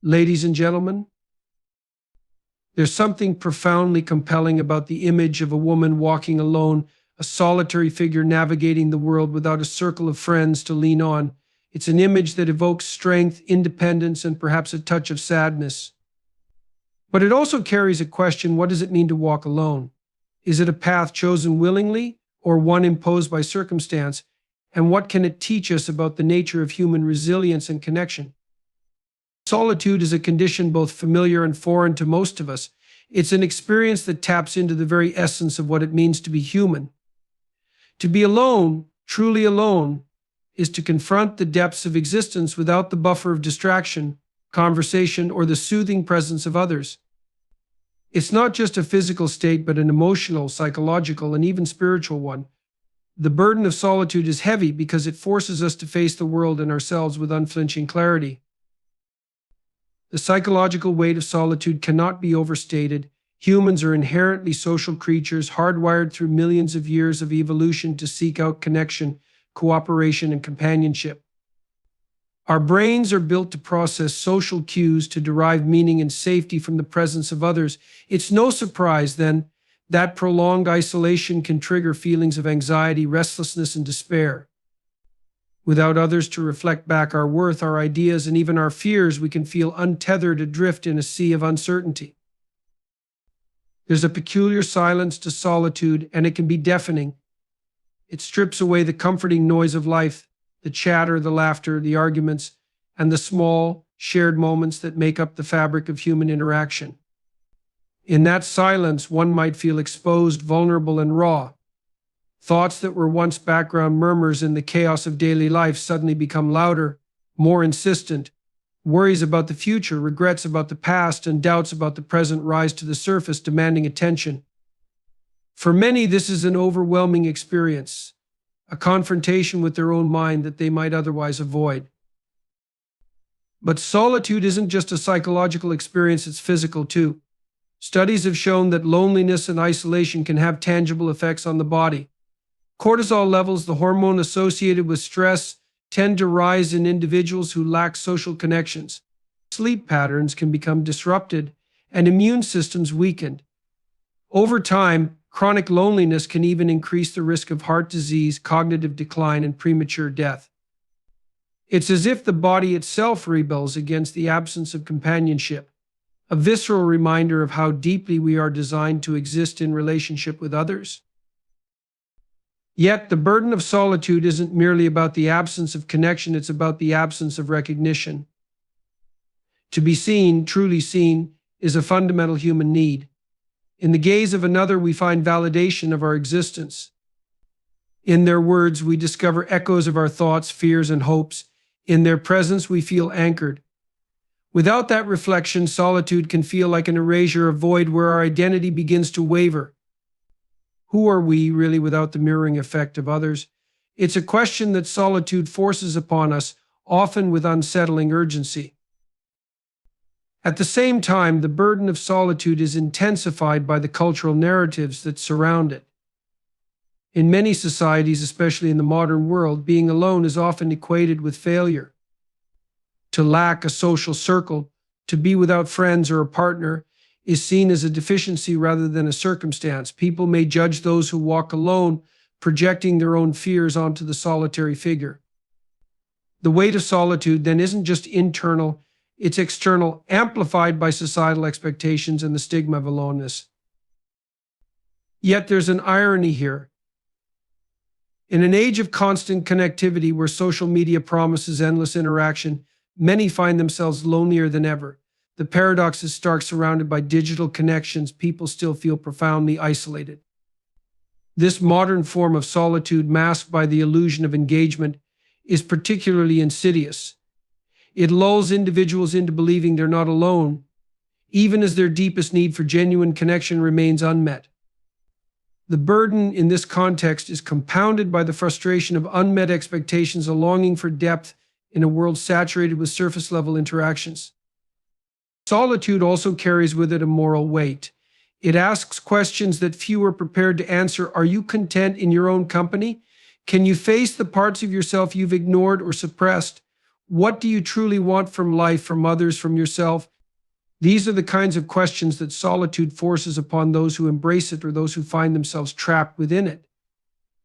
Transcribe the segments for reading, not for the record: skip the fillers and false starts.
Ladies and gentlemen, there's something profoundly compelling about the image of a woman walking alone, a solitary figure navigating the world without a circle of friends to lean on. It's an image that evokes strength, independence, and perhaps a touch of sadness. But it also carries a question: what does it mean to walk alone? Is it a path chosen willingly or one imposed by circumstance? And what can it teach us about the nature of human resilience and connection? Solitude is a condition both familiar and foreign to most of us. It's an experience that taps into the very essence of what it means to be human. To be alone, truly alone, is to confront the depths of existence without the buffer of distraction, conversation, or the soothing presence of others. It's not just a physical state, but an emotional, psychological, and even spiritual one. The burden of solitude is heavy because it forces us to face the world and ourselves with unflinching clarity. The psychological weight of solitude cannot be overstated. Humans are inherently social creatures, hardwired through millions of years of evolution to seek out connection, cooperation, and companionship. Our brains are built to process social cues, to derive meaning and safety from the presence of others. It's no surprise, then, that prolonged isolation can trigger feelings of anxiety, restlessness, and despair. Without others to reflect back our worth, our ideas, and even our fears, we can feel untethered, adrift in a sea of uncertainty. There's a peculiar silence to solitude, and it can be deafening. It strips away the comforting noise of life, the chatter, the laughter, the arguments, and the small, shared moments that make up the fabric of human interaction. In that silence, one might feel exposed, vulnerable, and raw. Thoughts that were once background murmurs in the chaos of daily life suddenly become louder, more insistent. Worries about the future, regrets about the past, and doubts about the present rise to the surface, demanding attention. For many, this is an overwhelming experience, a confrontation with their own mind that they might otherwise avoid. But solitude isn't just a psychological experience, it's physical too. Studies have shown that loneliness and isolation can have tangible effects on the body. Cortisol levels, the hormone associated with stress, tend to rise in individuals who lack social connections. Sleep patterns can become disrupted and immune systems weakened. Over time, chronic loneliness can even increase the risk of heart disease, cognitive decline, and premature death. It's as if the body itself rebels against the absence of companionship, a visceral reminder of how deeply we are designed to exist in relationship with others. Yet, the burden of solitude isn't merely about the absence of connection, it's about the absence of recognition. To be seen, truly seen, is a fundamental human need. In the gaze of another, we find validation of our existence. In their words, we discover echoes of our thoughts, fears, and hopes. In their presence, we feel anchored. Without that reflection, solitude can feel like an erasure, a void where our identity begins to waver. Who are we really without the mirroring effect of others? It's a question that solitude forces upon us, often with unsettling urgency. At the same time, the burden of solitude is intensified by the cultural narratives that surround it. In many societies, especially in the modern world, being alone is often equated with failure. To lack a social circle, to be without friends or a partner, is seen as a deficiency rather than a circumstance. People may judge those who walk alone, projecting their own fears onto the solitary figure. The weight of solitude then isn't just internal, it's external, amplified by societal expectations and the stigma of aloneness. Yet there's an irony here. In an age of constant connectivity where social media promises endless interaction, many find themselves lonelier than ever. The paradox is stark. Surrounded by digital connections, people still feel profoundly isolated. This modern form of solitude, masked by the illusion of engagement, is particularly insidious. It lulls individuals into believing they're not alone, even as their deepest need for genuine connection remains unmet. The burden in this context is compounded by the frustration of unmet expectations, a longing for depth in a world saturated with surface-level interactions. Solitude also carries with it a moral weight. It asks questions that few are prepared to answer. Are you content in your own company? Can you face the parts of yourself you've ignored or suppressed? What do you truly want from life, from others, from yourself? These are the kinds of questions that solitude forces upon those who embrace it or those who find themselves trapped within it.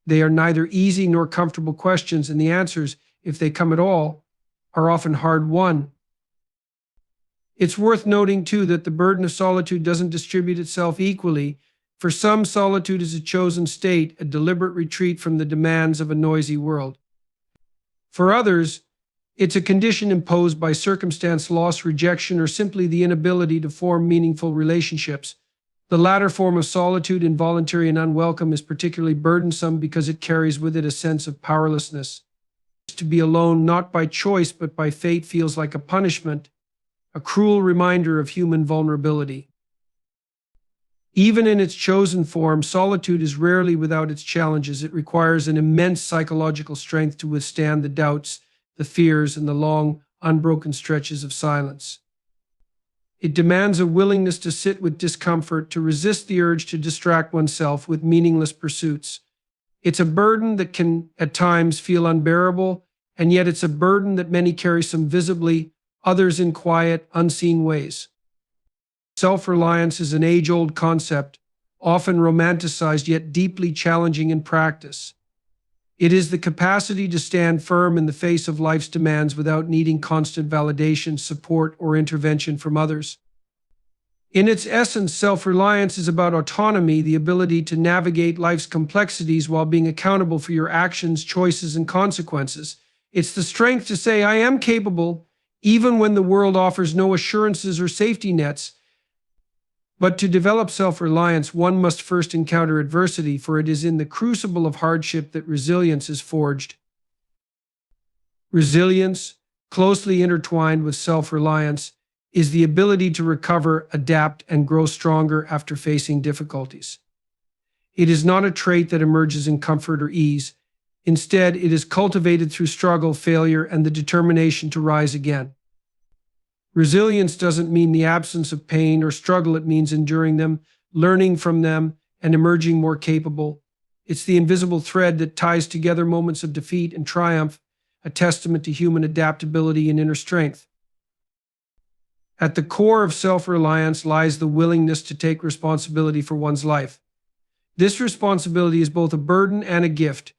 They are neither easy nor comfortable questions, and the answers, if they come at all, are often hard-won. It's worth noting, too, that the burden of solitude doesn't distribute itself equally. For some, solitude is a chosen state, a deliberate retreat from the demands of a noisy world. For others, it's a condition imposed by circumstance, loss, rejection, or simply the inability to form meaningful relationships. The latter form of solitude, involuntary and unwelcome, is particularly burdensome because it carries with it a sense of powerlessness. To be alone, not by choice but by fate, feels like a punishment, a cruel reminder of human vulnerability. Even in its chosen form, solitude is rarely without its challenges. It requires an immense psychological strength to withstand the doubts, the fears, and the long, unbroken stretches of silence. It demands a willingness to sit with discomfort, to resist the urge to distract oneself with meaningless pursuits. It's a burden that can, at times, feel unbearable, and yet it's a burden that many carry, some visibly, others in quiet, unseen ways. Self-reliance is an age-old concept, often romanticized yet deeply challenging in practice. It is the capacity to stand firm in the face of life's demands without needing constant validation, support, or intervention from others. In its essence, self-reliance is about autonomy, the ability to navigate life's complexities while being accountable for your actions, choices, and consequences. It's the strength to say, I am capable, even when the world offers no assurances or safety nets. But to develop self-reliance, one must first encounter adversity, for it is in the crucible of hardship that resilience is forged. Resilience, closely intertwined with self-reliance, is the ability to recover, adapt, and grow stronger after facing difficulties. It is not a trait that emerges in comfort or ease. Instead, it is cultivated through struggle, failure, and the determination to rise again. Resilience doesn't mean the absence of pain or struggle. It means enduring them, learning from them, and emerging more capable. It's the invisible thread that ties together moments of defeat and triumph, a testament to human adaptability and inner strength. At the core of self-reliance lies the willingness to take responsibility for one's life. This responsibility is both a burden and a gift.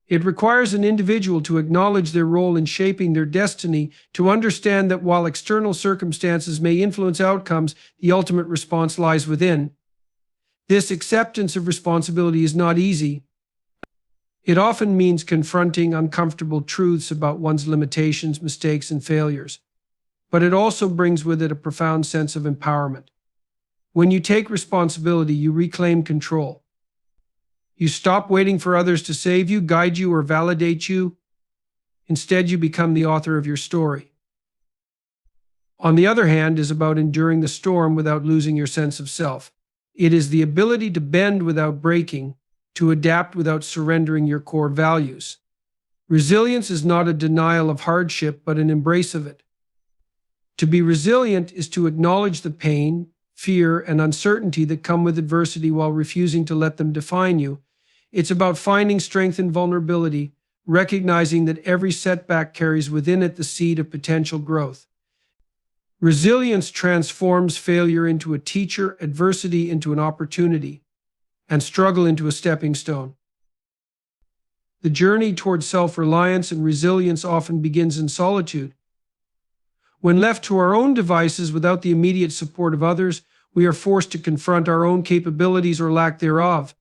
It requires an individual to acknowledge their role in shaping their destiny, to understand that while external circumstances may influence outcomes, the ultimate response lies within. This acceptance of responsibility is not easy. It often means confronting uncomfortable truths about one's limitations, mistakes, and failures. But it also brings with it a profound sense of empowerment. When you take responsibility, you reclaim control. You stop waiting for others to save you, guide you, or validate you. Instead, you become the author of your story. On the other hand, is about enduring the storm without losing your sense of self. It is the ability to bend without breaking, to adapt without surrendering your core values. Resilience is not a denial of hardship, but an embrace of it. To be resilient is to acknowledge the pain, fear, and uncertainty that come with adversity while refusing to let them define you. It's about finding strength in vulnerability, recognizing that every setback carries within it the seed of potential growth. Resilience transforms failure into a teacher, adversity into an opportunity, and struggle into a stepping stone. The journey towards self-reliance and resilience often begins in solitude. When left to our own devices without the immediate support of others, we are forced to confront our own capabilities or lack thereof.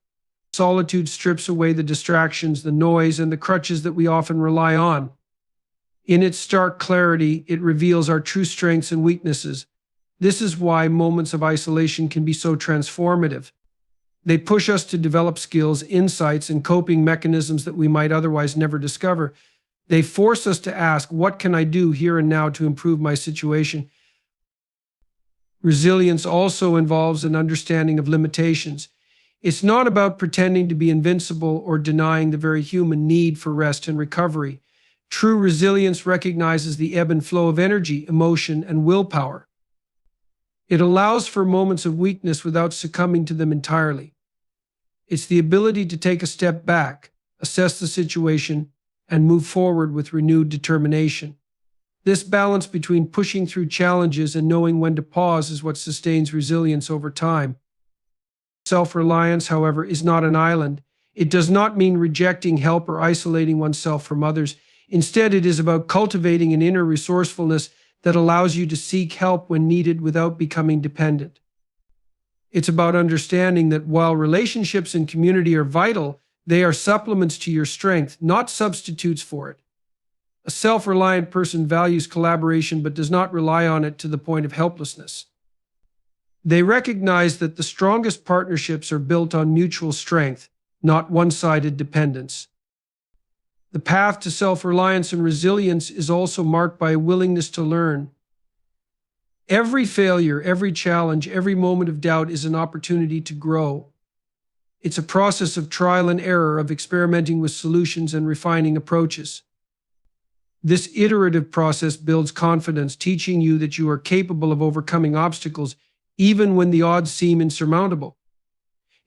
Solitude strips away the distractions, the noise, and the crutches that we often rely on. In its stark clarity, it reveals our true strengths and weaknesses. This is why moments of isolation can be so transformative. They push us to develop skills, insights, and coping mechanisms that we might otherwise never discover. They force us to ask, what can I do here and now to improve my situation? Resilience also involves an understanding of limitations. It's not about pretending to be invincible or denying the very human need for rest and recovery. True resilience recognizes the ebb and flow of energy, emotion, and willpower. It allows for moments of weakness without succumbing to them entirely. It's the ability to take a step back, assess the situation, and move forward with renewed determination. This balance between pushing through challenges and knowing when to pause is what sustains resilience over time. Self-reliance, however, is not an island. It does not mean rejecting help or isolating oneself from others. Instead, it is about cultivating an inner resourcefulness that allows you to seek help when needed without becoming dependent. It's about understanding that while relationships and community are vital, they are supplements to your strength, not substitutes for it. A self-reliant person values collaboration but does not rely on it to the point of helplessness. They recognize that the strongest partnerships are built on mutual strength, not one-sided dependence. The path to self-reliance and resilience is also marked by a willingness to learn. Every failure, every challenge, every moment of doubt is an opportunity to grow. It's a process of trial and error, of experimenting with solutions and refining approaches. This iterative process builds confidence, teaching you that you are capable of overcoming obstacles, even when the odds seem insurmountable.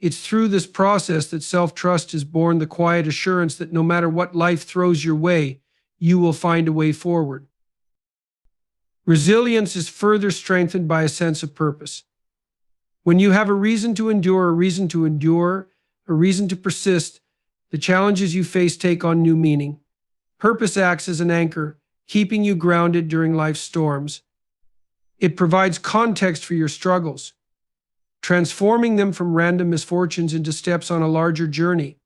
It's through this process that self-trust is born, the quiet assurance that no matter what life throws your way, you will find a way forward. Resilience is further strengthened by a sense of purpose. When you have a reason to endure, a reason to persist, the challenges you face take on new meaning. Purpose acts as an anchor, keeping you grounded during life's storms. It provides context for your struggles, transforming them from random misfortunes into steps on a larger journey.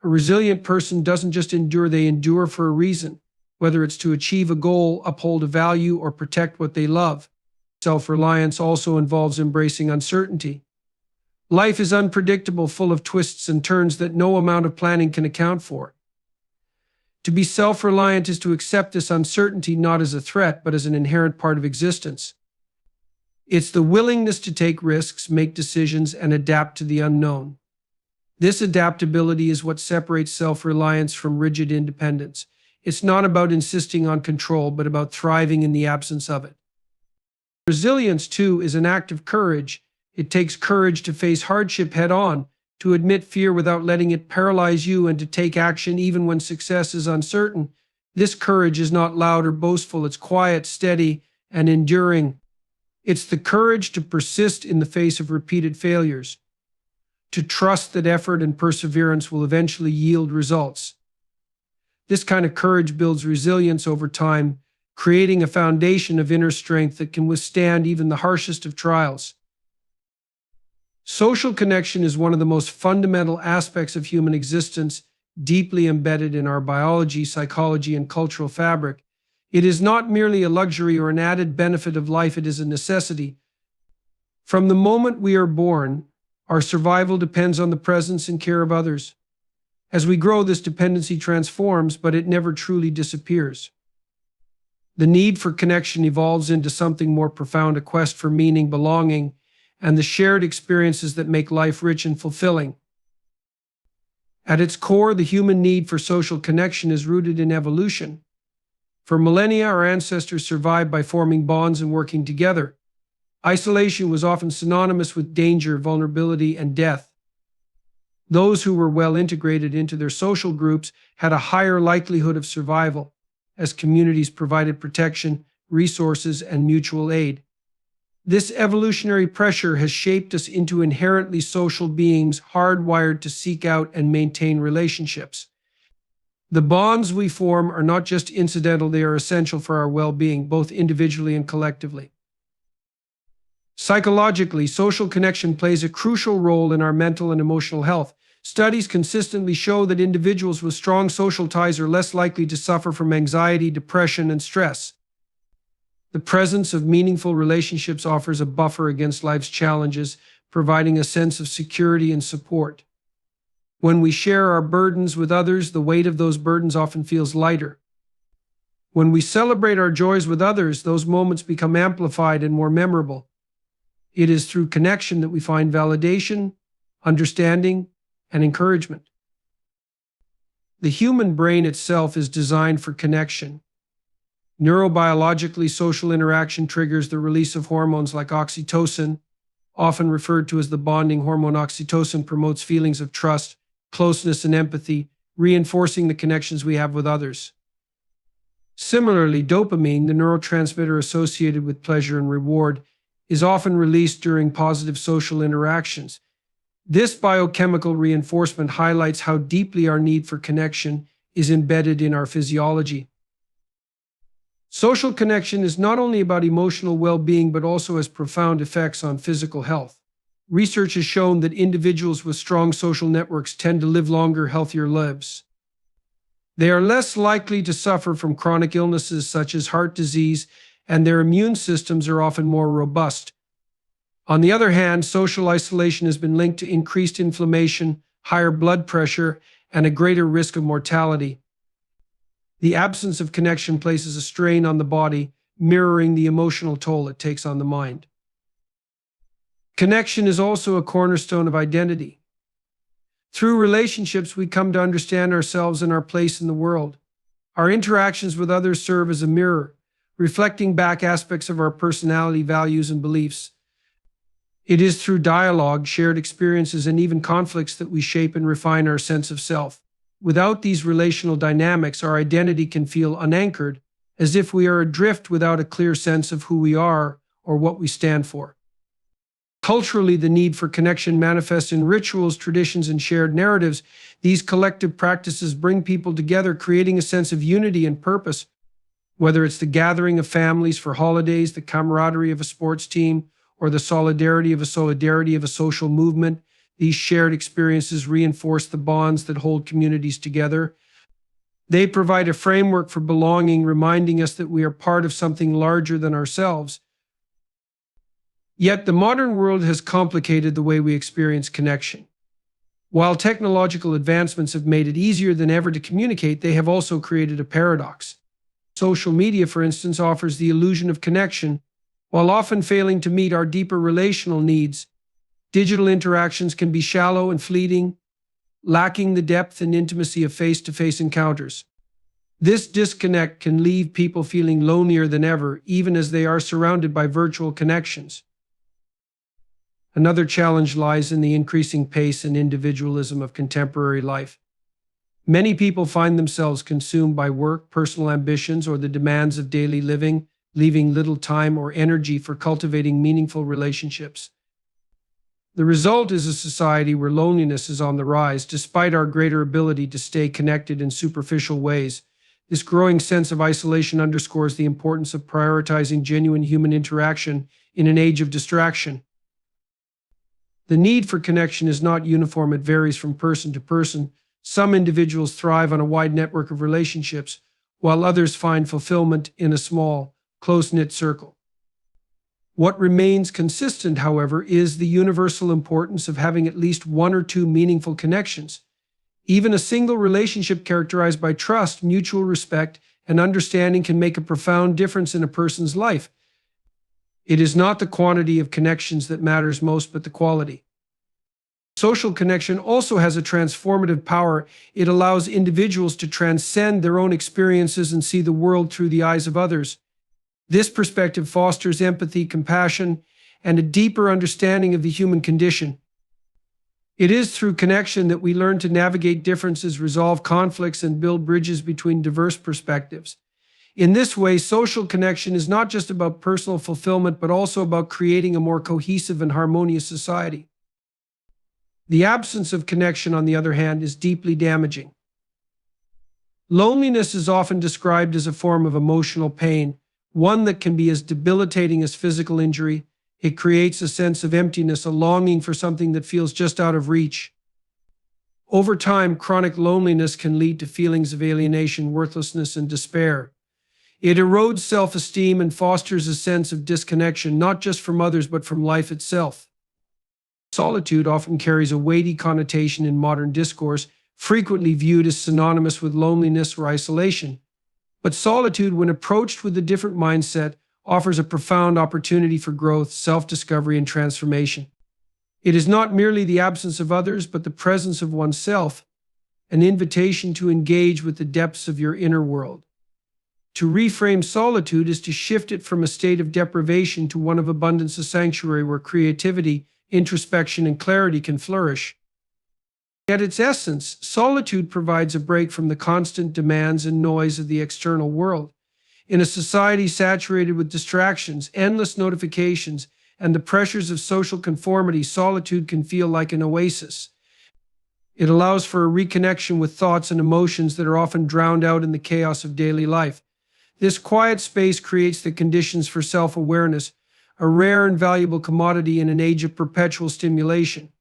A resilient person doesn't just endure, they endure for a reason, whether it's to achieve a goal, uphold a value, or protect what they love. Self-reliance also involves embracing uncertainty. Life is unpredictable, full of twists and turns that no amount of planning can account for. To be self-reliant is to accept this uncertainty not as a threat, but as an inherent part of existence. It's the willingness to take risks, make decisions, and adapt to the unknown. This adaptability is what separates self-reliance from rigid independence. It's not about insisting on control, but about thriving in the absence of it. Resilience, too, is an act of courage. It takes courage to face hardship head-on, to admit fear without letting it paralyze you, and to take action even when success is uncertain. This courage is not loud or boastful. It's quiet, steady, and enduring. It's the courage to persist in the face of repeated failures, to trust that effort and perseverance will eventually yield results. This kind of courage builds resilience over time, creating a foundation of inner strength that can withstand even the harshest of trials. Social connection is one of the most fundamental aspects of human existence, deeply embedded in our biology, psychology, and cultural fabric. It is not merely a luxury or an added benefit of life, it is a necessity. From the moment we are born, our survival depends on the presence and care of others. As we grow, this dependency transforms, but it never truly disappears. The need for connection evolves into something more profound, a quest for meaning, belonging, and the shared experiences that make life rich and fulfilling. At its core, the human need for social connection is rooted in evolution. For millennia, our ancestors survived by forming bonds and working together. Isolation was often synonymous with danger, vulnerability, and death. Those who were well integrated into their social groups had a higher likelihood of survival, as communities provided protection, resources, and mutual aid. This evolutionary pressure has shaped us into inherently social beings, hardwired to seek out and maintain relationships. The bonds we form are not just incidental, they are essential for our well-being, both individually and collectively. Psychologically, social connection plays a crucial role in our mental and emotional health. Studies consistently show that individuals with strong social ties are less likely to suffer from anxiety, depression, and stress. The presence of meaningful relationships offers a buffer against life's challenges, providing a sense of security and support. When we share our burdens with others, the weight of those burdens often feels lighter. When we celebrate our joys with others, those moments become amplified and more memorable. It is through connection that we find validation, understanding, and encouragement. The human brain itself is designed for connection. Neurobiologically, social interaction triggers the release of hormones like oxytocin, often referred to as the bonding hormone. Oxytocin promotes feelings of trust, closeness, and empathy, reinforcing the connections we have with others. Similarly, dopamine, the neurotransmitter associated with pleasure and reward, is often released during positive social interactions. This biochemical reinforcement highlights how deeply our need for connection is embedded in our physiology. Social connection is not only about emotional well-being but also has profound effects on physical health. Research has shown that individuals with strong social networks tend to live longer, healthier lives. They are less likely to suffer from chronic illnesses such as heart disease, and their immune systems are often more robust. On the other hand, social isolation has been linked to increased inflammation, higher blood pressure, and a greater risk of mortality. The absence of connection places a strain on the body, mirroring the emotional toll it takes on the mind. Connection is also a cornerstone of identity. Through relationships, we come to understand ourselves and our place in the world. Our interactions with others serve as a mirror, reflecting back aspects of our personality, values, and beliefs. It is through dialogue, shared experiences, and even conflicts that we shape and refine our sense of self. Without these relational dynamics, our identity can feel unanchored, as if we are adrift without a clear sense of who we are or what we stand for. Culturally, the need for connection manifests in rituals, traditions, and shared narratives. These collective practices bring people together, creating a sense of unity and purpose. Whether it's the gathering of families for holidays, the camaraderie of a sports team, or the solidarity of a social movement, these shared experiences reinforce the bonds that hold communities together. They provide a framework for belonging, reminding us that we are part of something larger than ourselves. Yet the modern world has complicated the way we experience connection. While technological advancements have made it easier than ever to communicate, they have also created a paradox. Social media, for instance, offers the illusion of connection, while often failing to meet our deeper relational needs. Digital interactions can be shallow and fleeting, lacking the depth and intimacy of face-to-face encounters. This disconnect can leave people feeling lonelier than ever, even as they are surrounded by virtual connections. Another challenge lies in the increasing pace and individualism of contemporary life. Many people find themselves consumed by work, personal ambitions, or the demands of daily living, leaving little time or energy for cultivating meaningful relationships. The result is a society where loneliness is on the rise, despite our greater ability to stay connected in superficial ways. This growing sense of isolation underscores the importance of prioritizing genuine human interaction in an age of distraction. The need for connection is not uniform, it varies from person to person. Some individuals thrive on a wide network of relationships, while others find fulfillment in a small, close-knit circle. What remains consistent, however, is the universal importance of having at least one or two meaningful connections. Even a single relationship characterized by trust, mutual respect, and understanding can make a profound difference in a person's life. It is not the quantity of connections that matters most, but the quality. Social connection also has a transformative power. It allows individuals to transcend their own experiences and see the world through the eyes of others. This perspective fosters empathy, compassion, and a deeper understanding of the human condition. It is through connection that we learn to navigate differences, resolve conflicts, and build bridges between diverse perspectives. In this way, social connection is not just about personal fulfillment, but also about creating a more cohesive and harmonious society. The absence of connection, on the other hand, is deeply damaging. Loneliness is often described as a form of emotional pain, one that can be as debilitating as physical injury. It creates a sense of emptiness, a longing for something that feels just out of reach. Over time, chronic loneliness can lead to feelings of alienation, worthlessness, and despair. It erodes self-esteem and fosters a sense of disconnection, not just from others, but from life itself. Solitude often carries a weighty connotation in modern discourse, frequently viewed as synonymous with loneliness or isolation. But solitude, when approached with a different mindset, offers a profound opportunity for growth, self-discovery, and transformation. It is not merely the absence of others, but the presence of oneself, an invitation to engage with the depths of your inner world. To reframe solitude is to shift it from a state of deprivation to one of abundance, a sanctuary where creativity, introspection, and clarity can flourish. At its essence, solitude provides a break from the constant demands and noise of the external world. In a society saturated with distractions, endless notifications, and the pressures of social conformity, solitude can feel like an oasis. It allows for a reconnection with thoughts and emotions that are often drowned out in the chaos of daily life. This quiet space creates the conditions for self-awareness, a rare and valuable commodity in an age of perpetual stimulation.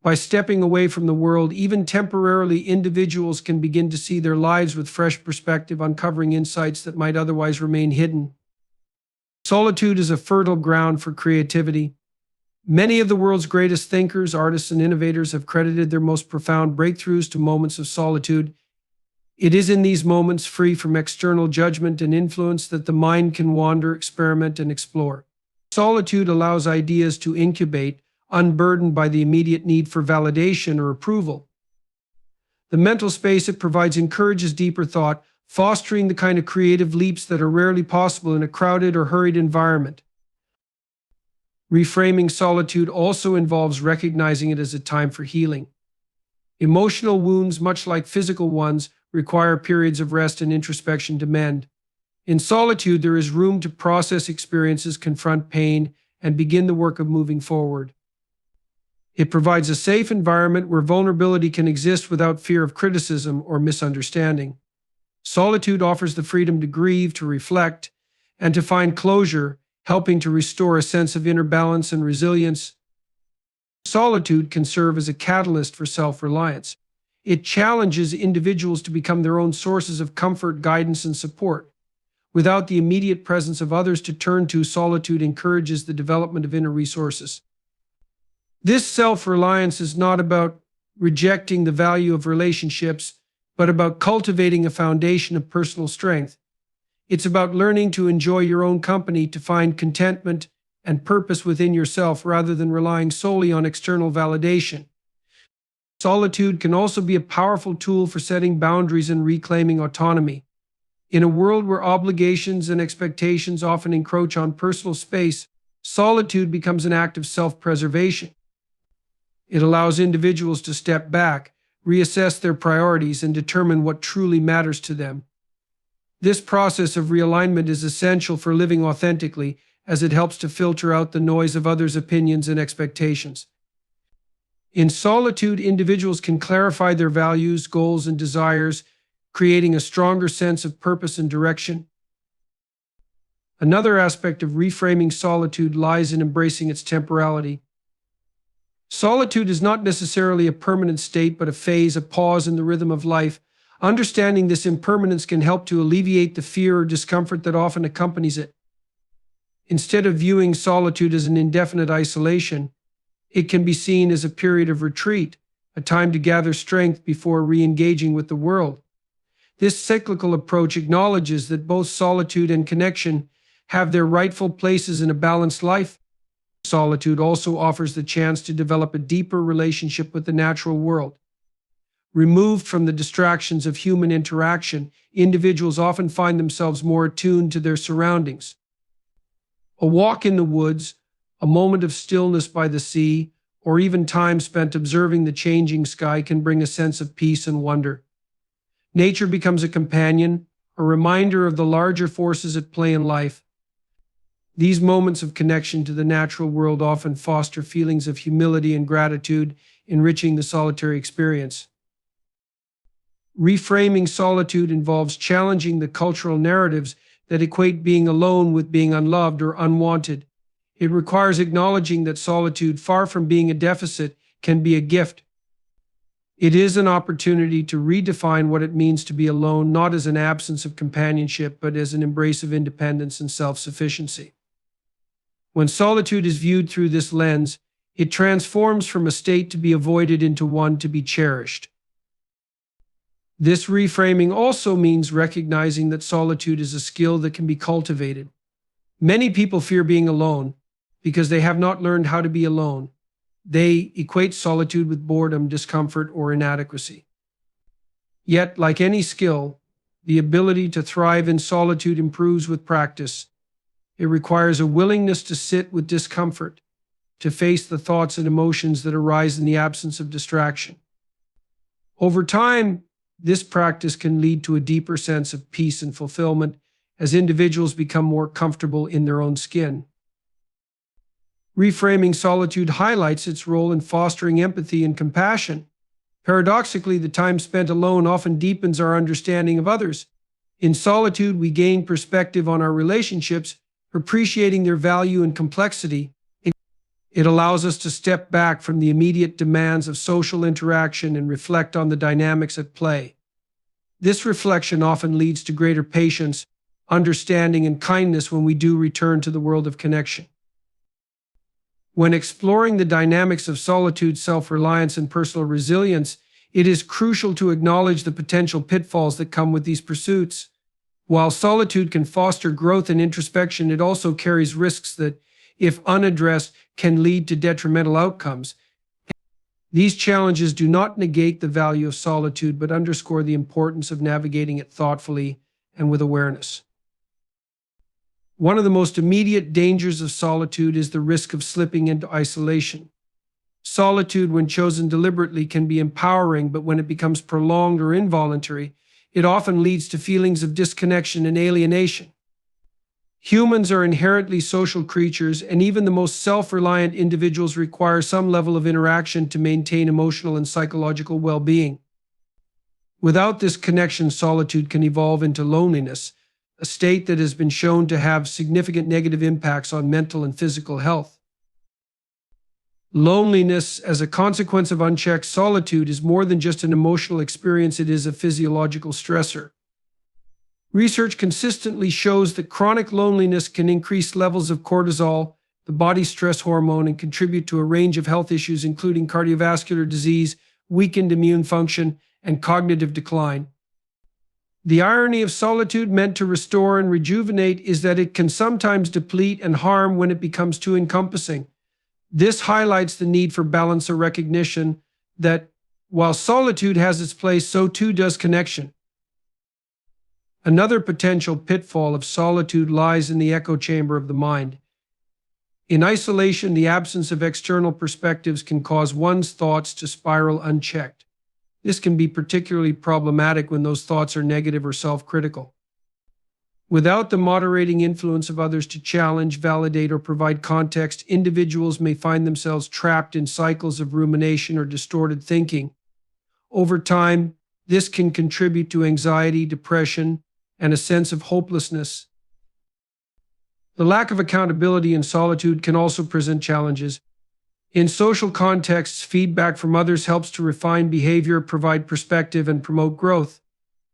By stepping away from the world, even temporarily, individuals can begin to see their lives with fresh perspective, uncovering insights that might otherwise remain hidden. Solitude is a fertile ground for creativity. Many of the world's greatest thinkers, artists, and innovators have credited their most profound breakthroughs to moments of solitude. It is in these moments, free from external judgment and influence, that the mind can wander, experiment, and explore. Solitude allows ideas to incubate, unburdened by the immediate need for validation or approval. The mental space it provides encourages deeper thought, fostering the kind of creative leaps that are rarely possible in a crowded or hurried environment. Reframing solitude also involves recognizing it as a time for healing. Emotional wounds, much like physical ones, require periods of rest and introspection to mend. In solitude, there is room to process experiences, confront pain, and begin the work of moving forward. It provides a safe environment where vulnerability can exist without fear of criticism or misunderstanding. Solitude offers the freedom to grieve, to reflect, and to find closure, helping to restore a sense of inner balance and resilience. Solitude can serve as a catalyst for self-reliance. It challenges individuals to become their own sources of comfort, guidance, and support. Without the immediate presence of others to turn to, solitude encourages the development of inner resources. This self-reliance is not about rejecting the value of relationships, but about cultivating a foundation of personal strength. It's about learning to enjoy your own company, to find contentment and purpose within yourself rather than relying solely on external validation. Solitude can also be a powerful tool for setting boundaries and reclaiming autonomy. In a world where obligations and expectations often encroach on personal space, solitude becomes an act of self-preservation. It allows individuals to step back, reassess their priorities, and determine what truly matters to them. This process of realignment is essential for living authentically, as it helps to filter out the noise of others' opinions and expectations. In solitude, individuals can clarify their values, goals, and desires, creating a stronger sense of purpose and direction. Another aspect of reframing solitude lies in embracing its temporality. Solitude is not necessarily a permanent state, but a phase, a pause in the rhythm of life. Understanding this impermanence can help to alleviate the fear or discomfort that often accompanies it. Instead of viewing solitude as an indefinite isolation, it can be seen as a period of retreat, a time to gather strength before re-engaging with the world. This cyclical approach acknowledges that both solitude and connection have their rightful places in a balanced life. Solitude also offers the chance to develop a deeper relationship with the natural world. Removed from the distractions of human interaction, individuals often find themselves more attuned to their surroundings. A walk in the woods, a moment of stillness by the sea, or even time spent observing the changing sky can bring a sense of peace and wonder. Nature becomes a companion, a reminder of the larger forces at play in life. These moments of connection to the natural world often foster feelings of humility and gratitude, enriching the solitary experience. Reframing solitude involves challenging the cultural narratives that equate being alone with being unloved or unwanted. It requires acknowledging that solitude, far from being a deficit, can be a gift. It is an opportunity to redefine what it means to be alone, not as an absence of companionship, but as an embrace of independence and self-sufficiency. When solitude is viewed through this lens, it transforms from a state to be avoided into one to be cherished. This reframing also means recognizing that solitude is a skill that can be cultivated. Many people fear being alone because they have not learned how to be alone. They equate solitude with boredom, discomfort, or inadequacy. Yet, like any skill, the ability to thrive in solitude improves with practice. It requires a willingness to sit with discomfort, to face the thoughts and emotions that arise in the absence of distraction. Over time, this practice can lead to a deeper sense of peace and fulfillment as individuals become more comfortable in their own skin. Reframing solitude highlights its role in fostering empathy and compassion. Paradoxically, the time spent alone often deepens our understanding of others. In solitude, we gain perspective on our relationships, appreciating their value and complexity. It allows us to step back from the immediate demands of social interaction and reflect on the dynamics at play. This reflection often leads to greater patience, understanding, and kindness when we do return to the world of connection. When exploring the dynamics of solitude, self-reliance, and personal resilience, it is crucial to acknowledge the potential pitfalls that come with these pursuits. While solitude can foster growth and introspection, it also carries risks that, if unaddressed, can lead to detrimental outcomes. These challenges do not negate the value of solitude, but underscore the importance of navigating it thoughtfully and with awareness. One of the most immediate dangers of solitude is the risk of slipping into isolation. Solitude, when chosen deliberately, can be empowering, but when it becomes prolonged or involuntary, it often leads to feelings of disconnection and alienation. Humans are inherently social creatures, and even the most self-reliant individuals require some level of interaction to maintain emotional and psychological well-being. Without this connection, solitude can evolve into loneliness, a state that has been shown to have significant negative impacts on mental and physical health. Loneliness, as a consequence of unchecked solitude, is more than just an emotional experience, it is a physiological stressor. Research consistently shows that chronic loneliness can increase levels of cortisol, the body's stress hormone, and contribute to a range of health issues, including cardiovascular disease, weakened immune function, and cognitive decline. The irony of solitude, meant to restore and rejuvenate, is that it can sometimes deplete and harm when it becomes too encompassing. This highlights the need for balance, or recognition that, while solitude has its place, so too does connection. Another potential pitfall of solitude lies in the echo chamber of the mind. In isolation, the absence of external perspectives can cause one's thoughts to spiral unchecked. This can be particularly problematic when those thoughts are negative or self-critical. Without the moderating influence of others to challenge, validate, or provide context, individuals may find themselves trapped in cycles of rumination or distorted thinking. Over time, this can contribute to anxiety, depression, and a sense of hopelessness. The lack of accountability in solitude can also present challenges. In social contexts, feedback from others helps to refine behavior, provide perspective, and promote growth.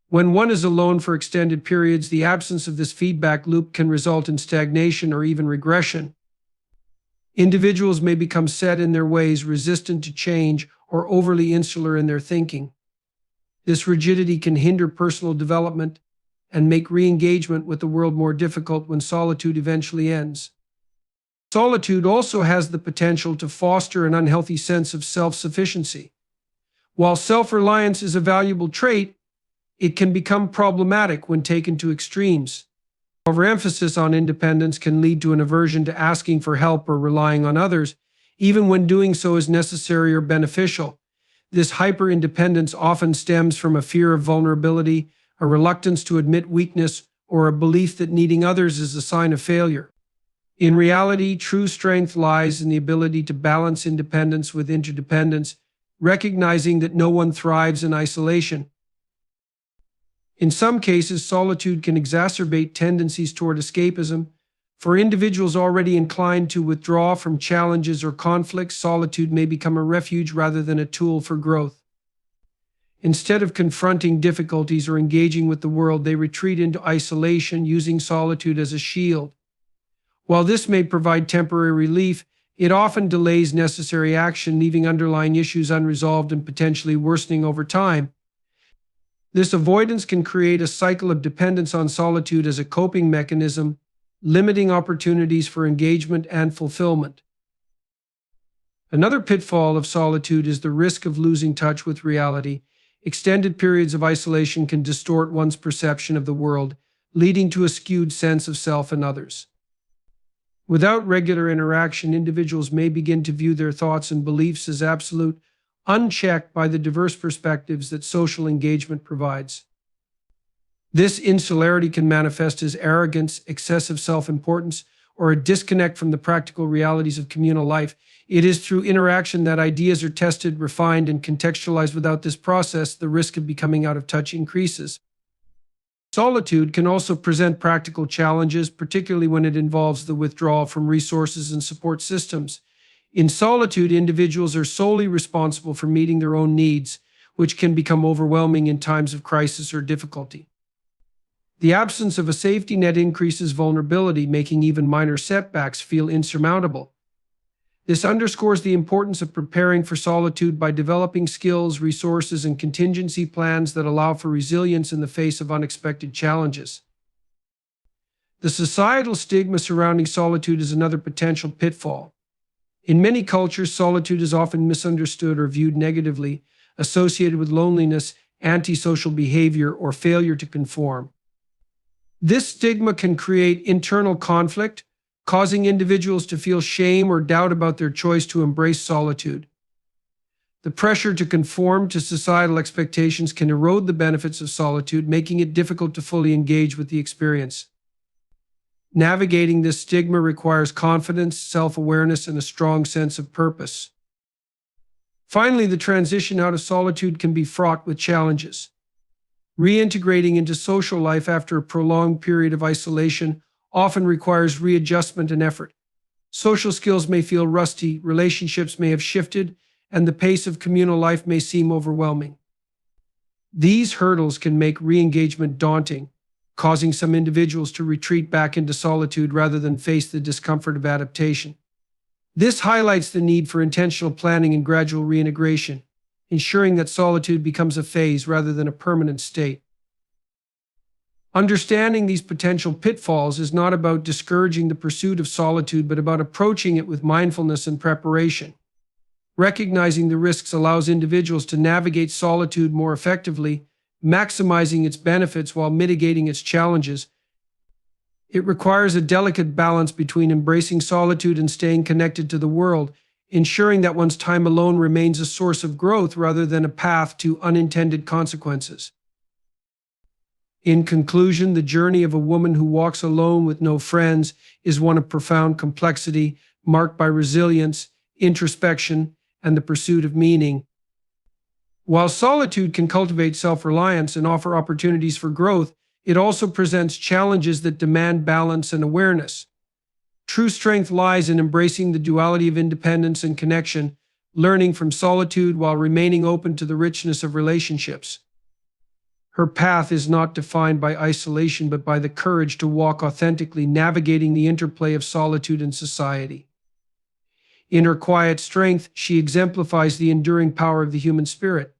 When one is alone for extended periods, the absence of this feedback loop can result in stagnation or even regression. Individuals may become set in their ways, resistant to change, or overly insular in their thinking. This rigidity can hinder personal development and make re-engagement with the world more difficult when solitude eventually ends. Solitude also has the potential to foster an unhealthy sense of self-sufficiency. While self-reliance is a valuable trait, it can become problematic when taken to extremes. Overemphasis on independence can lead to an aversion to asking for help or relying on others, even when doing so is necessary or beneficial. This hyper-independence often stems from a fear of vulnerability, a reluctance to admit weakness, or a belief that needing others is a sign of failure. In reality, true strength lies in the ability to balance independence with interdependence, recognizing that no one thrives in isolation. In some cases, solitude can exacerbate tendencies toward escapism. For individuals already inclined to withdraw from challenges or conflicts, solitude may become a refuge rather than a tool for growth. Instead of confronting difficulties or engaging with the world, they retreat into isolation, using solitude as a shield. While this may provide temporary relief, it often delays necessary action, leaving underlying issues unresolved and potentially worsening over time. This avoidance can create a cycle of dependence on solitude as a coping mechanism, limiting opportunities for engagement and fulfillment. Another pitfall of solitude is the risk of losing touch with reality. Extended periods of isolation can distort one's perception of the world, leading to a skewed sense of self and others. Without regular interaction, individuals may begin to view their thoughts and beliefs as absolute, unchecked by the diverse perspectives that social engagement provides. This insularity can manifest as arrogance, excessive self-importance, or a disconnect from the practical realities of communal life. It is through interaction that ideas are tested, refined, and contextualized. Without this process, the risk of becoming out of touch increases. Solitude can also present practical challenges, particularly when it involves the withdrawal from resources and support systems. In solitude, individuals are solely responsible for meeting their own needs, which can become overwhelming in times of crisis or difficulty. The absence of a safety net increases vulnerability, making even minor setbacks feel insurmountable. This underscores the importance of preparing for solitude by developing skills, resources, and contingency plans that allow for resilience in the face of unexpected challenges. The societal stigma surrounding solitude is another potential pitfall. In many cultures, solitude is often misunderstood or viewed negatively, associated with loneliness, antisocial behavior, or failure to conform. This stigma can create internal conflict, causing individuals to feel shame or doubt about their choice to embrace solitude. The pressure to conform to societal expectations can erode the benefits of solitude, making it difficult to fully engage with the experience. Navigating this stigma requires confidence, self-awareness, and a strong sense of purpose. Finally, the transition out of solitude can be fraught with challenges. Reintegrating into social life after a prolonged period of isolation often requires readjustment and effort. Social skills may feel rusty, relationships may have shifted, and the pace of communal life may seem overwhelming. These hurdles can make re-engagement daunting, causing some individuals to retreat back into solitude rather than face the discomfort of adaptation. This highlights the need for intentional planning and gradual reintegration, ensuring that solitude becomes a phase rather than a permanent state. Understanding these potential pitfalls is not about discouraging the pursuit of solitude, but about approaching it with mindfulness and preparation. Recognizing the risks allows individuals to navigate solitude more effectively, maximizing its benefits while mitigating its challenges. It requires a delicate balance between embracing solitude and staying connected to the world, ensuring that one's time alone remains a source of growth rather than a path to unintended consequences. In conclusion, the journey of a woman who walks alone with no friends is one of profound complexity, marked by resilience, introspection, and the pursuit of meaning. While solitude can cultivate self-reliance and offer opportunities for growth, it also presents challenges that demand balance and awareness. True strength lies in embracing the duality of independence and connection, learning from solitude while remaining open to the richness of relationships. Her path is not defined by isolation, but by the courage to walk authentically, navigating the interplay of solitude and society. In her quiet strength, she exemplifies the enduring power of the human spirit.